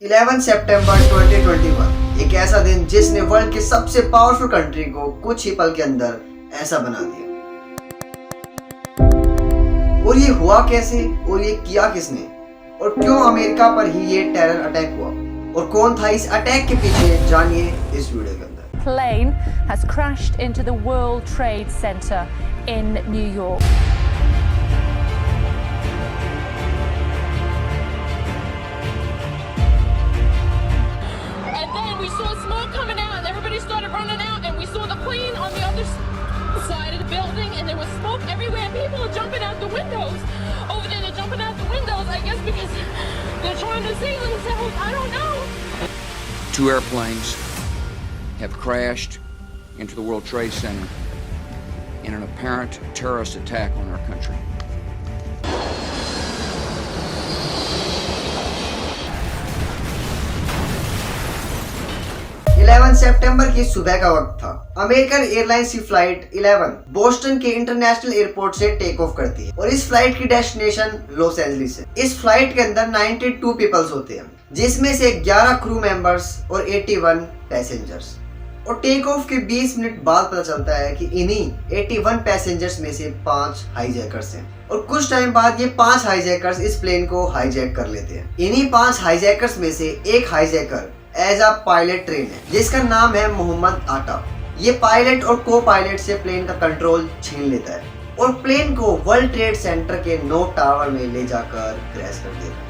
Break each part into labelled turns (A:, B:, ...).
A: 11 सितंबर 2021 एक ऐसा दिन जिसने वर्ल्ड के सबसे पावरफुल कंट्री को कुछ ही पल के अंदर ऐसा बना दिया। और ये हुआ कैसे और ये किया किसने और क्यों अमेरिका पर ही ये टेरर अटैक हुआ और कौन था इस अटैक के पीछे, जानिए इस वीडियो के अंदर।
B: Plane has crashed into the World Trade Center in New York.
C: And then we saw smoke coming out, and everybody started running out, and we saw the plane on the other side of the building, and there was smoke everywhere, and people are jumping out the windows. Over there, they're jumping out the windows, I guess because they're trying to save themselves. I don't know.
D: Two airplanes have crashed into the World Trade Center in an apparent terrorist attack on our country.
A: 11 सितंबर की सुबह का वक्त था। American airlines की flight 11 Boston के international airport से take off करती है और इस फ्लाइट की डेस्टिनेशन लॉस एंजलिस है। इस फ्लाइट के अंदर 92 पीपल्स होते हैं, जिसमें से 11 क्रू मेंबर्स और 81 पैसेंजर्स। और टेक ऑफ के 20 मिनट बाद पता चलता है कि इन्हीं 81 पैसेंजर्स में से 5 हाईजैकर्स हैं और कुछ टाइम बाद ये 5 हाईजैकर्स इस प्लेन को हाईजैक कर लेते हैं। इन्हीं 5 हाईजैकर्स में से एक hijacker as a pilot train है जिसका नाम है मोहम्मद आटा। ये पायलट और को पायलट से प्लेन का कंट्रोल छीन लेता है और प्लेन को वर्ल्ड ट्रेड सेंटर के नॉर्थ टावर में ले जाकर क्रैश कर देता है।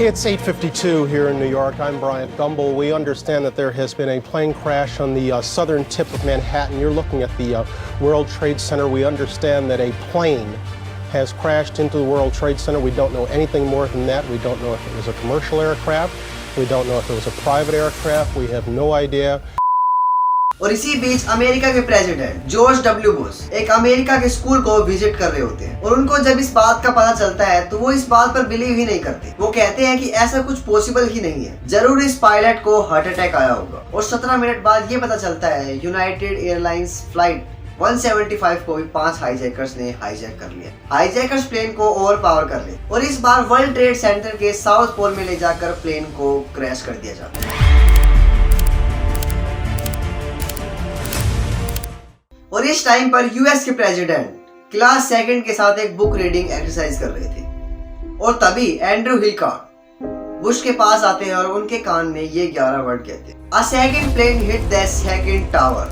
E: It's 8:52 here in New York. I'm Bryant Gumbel. We understand that there has been a plane crash on the southern tip of Manhattan. You're looking at the World Trade Center. We understand that a plane has crashed into the World Trade Center. We don't know anything more than that. We don't know if it was a commercial aircraft. We don't know if it was a private aircraft. We have no idea.
A: और इसी बीच America के president George W Bush एक America के school को visit कर रहे होते हैं और उनको जब इस बात का पता चलता है तो वो इस बात पर बिलीव ही नहीं करते। वो कहते हैं कि ऐसा कुछ पॉसिबल ही नहीं है, जरूर इस पायलट को हार्ट अटैक आया होगा। और 17 मिनट बाद ये पता चलता है यूनाइटेड एयरलाइंस फ्लाइट 175 को भी 5 हाईजैकर्स ने हाईजैक कर लिया। हाईजैकर्स प्लेन को ओवरपावर कर ले और इस बार वर्ल्ड ट्रेड सेंटर के साउथ पोल में ले जाकर प्लेन को क्रैश कर दिया जाता है। और इस टाइम पर यूएस के प्रेसिडेंट क्लास सेकंड के साथ एक बुक रीडिंग एक्सरसाइज कर रहे थे और तभी एंड्रू हिलकार्ट बुश के पास आते हैं और उनके कान में ये 11 वर्ड कहते हैं। A second plane hit the second tower,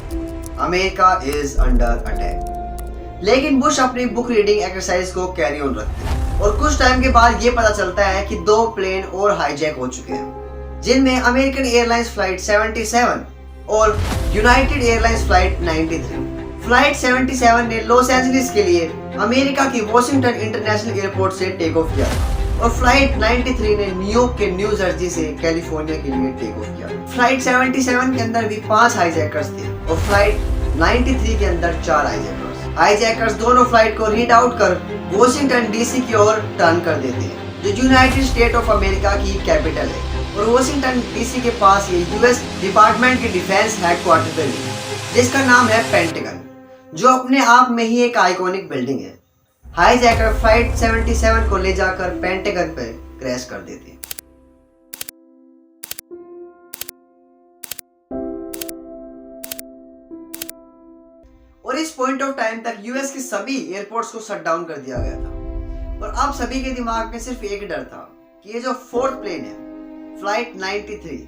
A: America is under attack. लेकिन बुश अपनी बुक रीडिंग एक्सरसाइज को कैरी ऑन रखते हैं और कुछ टाइम के बाद ये पता चलता है कि 2 प्लेन और हाईजैक हो चुके हैं, जिनमें अमेरिकन एयरलाइंस फ्लाइट 77 और यूनाइटेड एयरलाइंस फ्लाइट 93। फ्लाइट 77 ने लॉस एंजलिस के लिए अमेरिका की वॉशिंगटन इंटरनेशनल एयरपोर्ट से टेक ऑफ किया और फ्लाइट 93 ने न्यूयॉर्क के न्यू जर्सी से कैलिफोर्निया के लिए टेक ऑफ किया। फ्लाइट 77 के अंदर भी 5 हाईजैकर्स थे और फ्लाइट 93 के अंदर 4 हाईजैकर्स। हाईजैकर्स दोनों फ्लाइट को रीड आउट कर वॉशिंगटन डीसी की ओर टर्न कर देते हैं, जो यूनाइटेड स्टेट ऑफ अमेरिका की कैपिटल है। और वॉशिंगटन डीसी के पास ये यूएस डिपार्टमेंट के डिफेंस हेडक्वार्टर है जिसका नाम है पेंटागन, जो अपने आप में ही एक आइकॉनिक बिल्डिंग है। हाईजैकर फ्लाइट 77 को ले जाकर पेंटागन पर क्रैश कर देते हैं। और इस पॉइंट ऑफ टाइम तक यूएस के सभी एयरपोर्ट्स को शट डाउन कर दिया गया था और अब सभी के दिमाग में सिर्फ एक डर था कि ये जो 4th प्लेन है फ्लाइट 93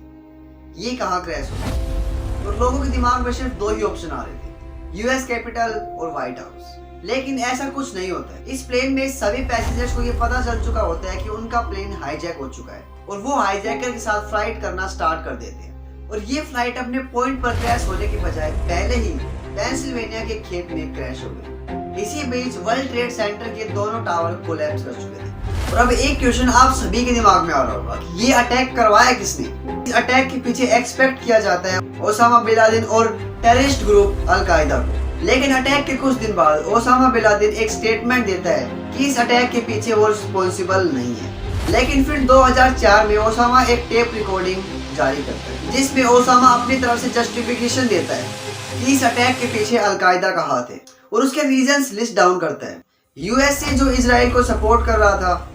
A: ये कहाँ क्रैश होगा। और लोगों के दिमाग में सिर्फ 2 ही ऑप्शन आ रहे थे, यूएस कैपिटल और व्हाइट हाउस। लेकिन ऐसा कुछ नहीं होता है। इस प्लेन में सभी पैसेंजर्स को ये पता चल चुका होता है कि उनका प्लेन हाईजैक हो चुका है और वो हाईजैकर के साथ फ्लाइट करना स्टार्ट कर देते हैं और ये फ्लाइट अपने पॉइंट पर क्रैश होने के बजाय पहले ही पेंसिल्वेनिया के खेत में क्रैश हो गई। इसी बीच वर्ल्ड ट्रेड सेंटर के दोनों टावर कोलैप्स कर चुके थे। और अब एक क्वेश्चन आप सभी के दिमाग में आ रहा होगा कि ये अटैक करवाया किसने। इस अटैक के पीछे एक्सपेक्ट किया जाता है ओसामा बिन लादेन और टेररिस्ट ग्रुप अल-कायदा को। लेकिन अटैक के कुछ दिन बाद ओसामा बिन लादेन एक स्टेटमेंट देता है कि इस अटैक के पीछे वो रिस्पॉन्सिबल नहीं है। लेकिन फिर 2004 में ओसामा एक टेप रिकॉर्डिंग जारी करता है जिसमें ओसामा अपनी तरफ से जस्टिफिकेशन देता है कि इस अटैक के पीछे अल-कायदा का हाथ है और उसके रीजंस लिस्ट डाउन करता है यूएसए जो इजराइल को सपोर्ट कर रहा था,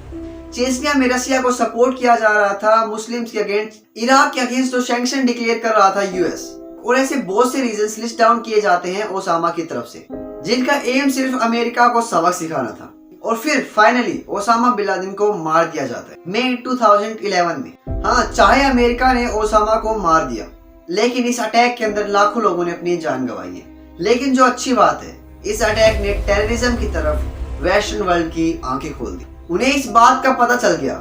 A: चेचनिया में रसिया को सपोर्ट किया जा रहा था, मुस्लिम्स के अगेंस्ट, इराक के अगेंस्ट जो सैंक्शन डिक्लेयर कर रहा था यूएस, और ऐसे बहुत से रीजंस लिस्ट डाउन किए जाते हैं ओसामा की तरफ से, जिनका एम सिर्फ अमेरिका को सबक सिखाना था। और फिर फाइनली ओसामा बिन लादेन को मार दिया जाता है मई 2011 में। हाँ, चाहे अमेरिका ने ओसामा को मार दिया, लेकिन इस अटैक के अंदर लाखों लोगों ने अपनी जान गंवाई है। लेकिन जो अच्छी बात है, इस अटैक ने टेररिज्म की तरफ वेस्टर्न वर्ल्ड की आंखें खोल दी। उन्हें इस बात का पता चल गया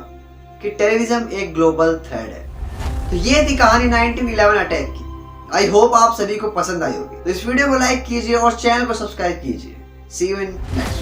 A: कि टेररिज्म एक ग्लोबल थ्रेट है। तो ये थी कहानी 1911 अटैक की। आई होप आप सभी को पसंद आई होगी। तो इस वीडियो को लाइक कीजिए और चैनल को सब्सक्राइब कीजिए। सी यू इन नेक्स्ट।